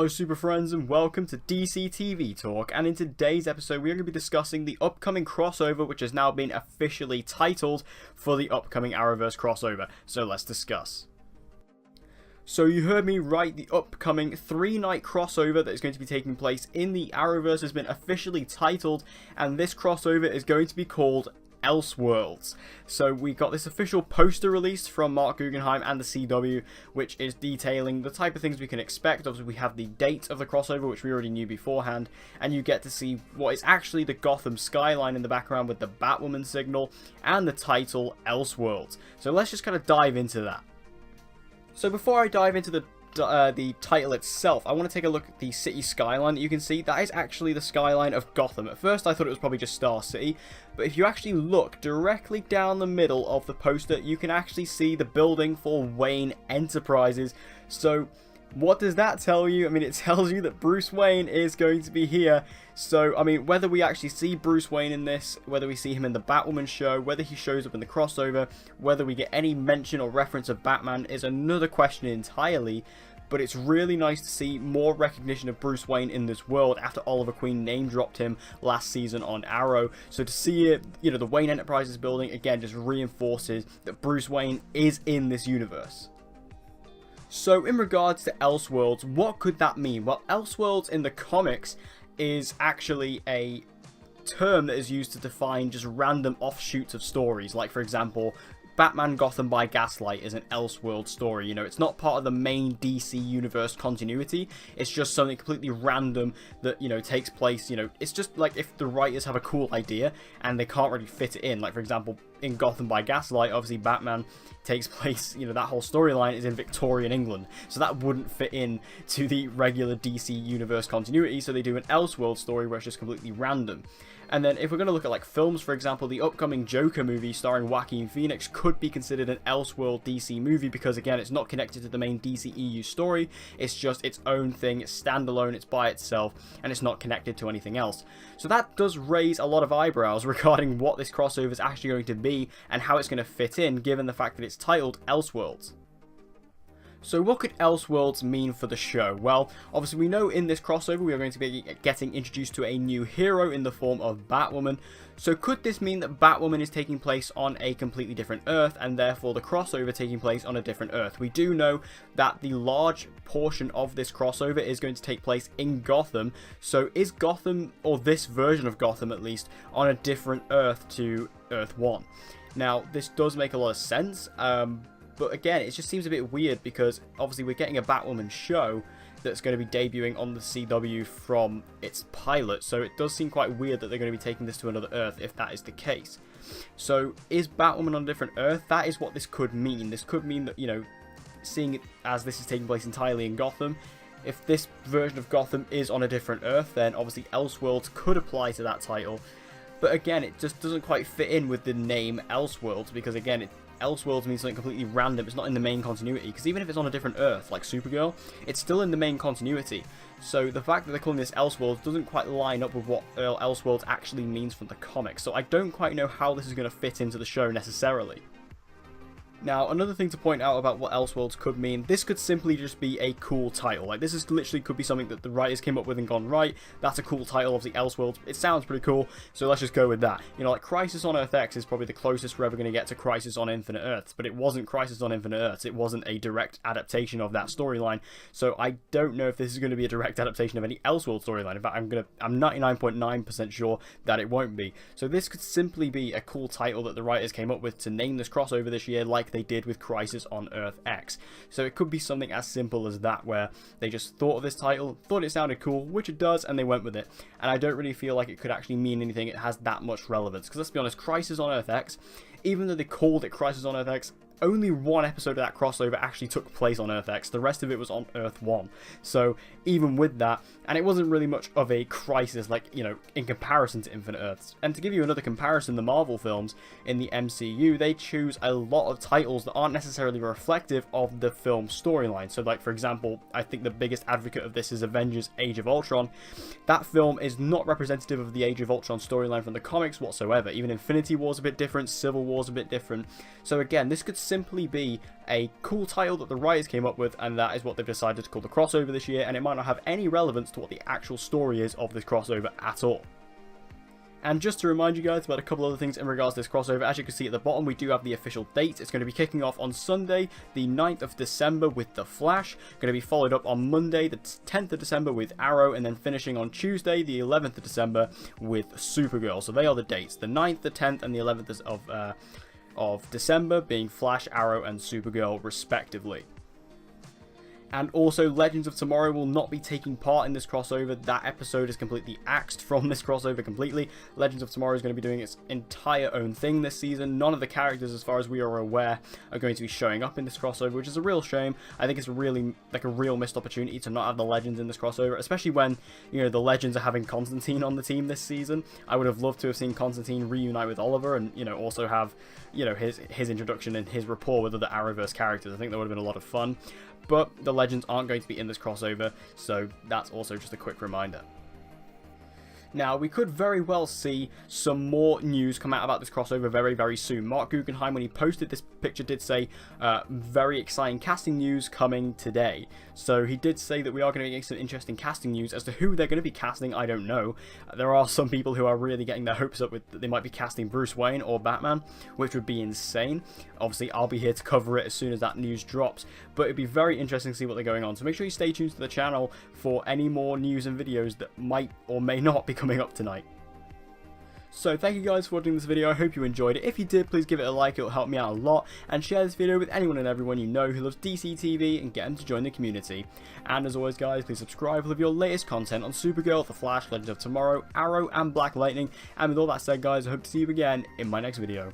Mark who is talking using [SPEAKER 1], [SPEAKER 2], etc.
[SPEAKER 1] Hello super friends and welcome to DC TV Talk, and in today's episode we are going to be discussing the upcoming crossover which has now been officially titled for the upcoming Arrowverse crossover, so let's discuss. So you heard me right, the upcoming 3-night crossover that is going to be taking place in the Arrowverse has been officially titled, and this crossover is going to be called Elseworlds. So we got this official poster released from Mark Guggenheim and the CW, which is detailing the type of things we can expect. Obviously we have the date of the crossover, which we already knew beforehand, and you get to see what is actually the Gotham skyline in the background with the Batwoman signal and the title Elseworlds. So let's just kind of dive into that. So before I dive into the title itself, I want to take a look at the city skyline that you can see. That is actually the skyline of Gotham. At first I thought it was probably just Star City, but if you actually look directly down the middle of the poster, you can actually see the building for Wayne Enterprises. So what does that tell you? I mean, it tells you that Bruce Wayne is going to be here. So, I mean, whether we actually see Bruce Wayne in this, whether we see him in the Batwoman show, whether he shows up in the crossover, whether we get any mention or reference of Batman is another question entirely. But it's really nice to see more recognition of Bruce Wayne in this world after Oliver Queen name-dropped him last season on Arrow. So to see it, you know, the Wayne Enterprises building, again, just reinforces that Bruce Wayne is in this universe. So in regards to Elseworlds, what could that mean? Well, Elseworlds in the comics is actually a term that is used to define just random offshoots of stories. Like, for example, Batman Gotham by Gaslight is an Elseworld story. You know, it's not part of the main DC universe continuity. It's just something completely random that, you know, takes place. You know, it's just like if the writers have a cool idea and they can't really fit it in. Like, for example, in Gotham by Gaslight, obviously Batman takes place, you know, that whole storyline is in Victorian England, so that wouldn't fit in to the regular DC universe continuity, so they do an Elseworld story where it's just completely random. And then if we're going to look at like films, for example, the upcoming Joker movie starring Joaquin Phoenix could be considered an Elseworld DC movie because, again, it's not connected to the main DC EU story, it's just its own thing, it's standalone, it's by itself, and it's not connected to anything else. So that does raise a lot of eyebrows regarding what this crossover is actually going to be and how it's going to fit in, given the fact that it's titled Elseworlds. So what could Elseworlds mean for the show? Well, obviously we know in this crossover we are going to be getting introduced to a new hero in the form of Batwoman. So could this mean that Batwoman is taking place on a completely different Earth and therefore the crossover taking place on a different Earth? We do know that the large portion of this crossover is going to take place in Gotham. So is Gotham, or this version of Gotham at least, on a different Earth to Earth 1? Now, this does make a lot of sense, but again, it just seems a bit weird because obviously we're getting a Batwoman show that's going to be debuting on the CW from its pilot, so it does seem quite weird that they're going to be taking this to another Earth if that is the case. So is Batwoman on a different Earth? That is what this could mean. This could mean that, you know, seeing it as this is taking place entirely in Gotham, if this version of Gotham is on a different Earth, then obviously Elseworlds could apply to that title. But again, it just doesn't quite fit in with the name Elseworlds because, again, Elseworlds means something completely random. It's not in the main continuity, because even if it's on a different Earth, like Supergirl, it's still in the main continuity. So the fact that they're calling this Elseworlds doesn't quite line up with what Elseworlds actually means from the comics. So I don't quite know how this is going to fit into the show necessarily. Now, another thing to point out about what Elseworlds could mean, this could simply just be a cool title. Like, this is literally could be something that the writers came up with and gone, right, that's a cool title, obviously Elseworlds, it sounds pretty cool, so let's just go with that. You know, like, Crisis on Earth X is probably the closest we're ever going to get to Crisis on Infinite Earths, but it wasn't Crisis on Infinite Earths, it wasn't a direct adaptation of that storyline, so I don't know if this is going to be a direct adaptation of any Elseworlds storyline. In fact, I'm 99.9% sure that it won't be. So this could simply be a cool title that the writers came up with to name this crossover this year, like they did with Crisis on Earth X. So it could be something as simple as that, where they just thought of this title, thought it sounded cool, which it does, and they went with it. And I don't really feel like it could actually mean anything. It has that much relevance, because let's be honest, Crisis on Earth X, even though they called it Crisis on Earth X, only one episode of that crossover actually took place on Earth X. The rest of it was on Earth 1. So even with that, and it wasn't really much of a crisis, like, you know, in comparison to Infinite Earths. And to give you another comparison, the Marvel films in the MCU, they choose a lot of titles that aren't necessarily reflective of the film storyline. So, like, for example, I think the biggest advocate of this is Avengers Age of Ultron. That film is not representative of the Age of Ultron storyline from the comics whatsoever. Even Infinity War's a bit different, Civil War's a bit different. So again, this could simply be a cool title that the writers came up with, and that is what they've decided to call the crossover this year, and it might not have any relevance to what the actual story is of this crossover at all. And just to remind you guys about a couple other things in regards to this crossover, as you can see at the bottom, we do have the official date. It's going to be kicking off on Sunday, the 9th of December with The Flash, going to be followed up on Monday, the 10th of December with Arrow, and then finishing on Tuesday, the 11th of December with Supergirl. So they are the dates, the 9th, the 10th, and the 11th of December being Flash, Arrow, and Supergirl respectively. And also, Legends of Tomorrow will not be taking part in this crossover. That episode is completely axed from this crossover completely. Legends of Tomorrow is going to be doing its entire own thing this season. None of the characters, as far as we are aware, are going to be showing up in this crossover, which is a real shame. I think it's really like a real missed opportunity to not have the Legends in this crossover, especially when, you know, the Legends are having Constantine on the team this season. I would have loved to have seen Constantine reunite with Oliver and, you know, also have, you know, his introduction and his rapport with other Arrowverse characters. I think that would have been a lot of fun. But the Legends aren't going to be in this crossover, so that's also just a quick reminder. Now, we could very well see some more news come out about this crossover very, very soon. Mark Guggenheim, when he posted this picture, did say very exciting casting news coming today. So he did say that we are going to be getting some interesting casting news. As to who they're going to be casting, I don't know. There are some people who are really getting their hopes up with that they might be casting Bruce Wayne or Batman, which would be insane. Obviously, I'll be here to cover it as soon as that news drops, but it'd be very interesting to see what they're going on. So make sure you stay tuned to the channel for any more news and videos that might or may not be coming up tonight. So thank you guys for watching this video. I hope you enjoyed it. If you did, please give it a like, it'll help me out a lot, and share this video with anyone and everyone you know who loves DC TV and get them to join the community. And as always guys, please subscribe for all of your latest content on Supergirl, The Flash, Legends of Tomorrow, Arrow and Black Lightning. And with all that said guys, I hope to see you again in my next video.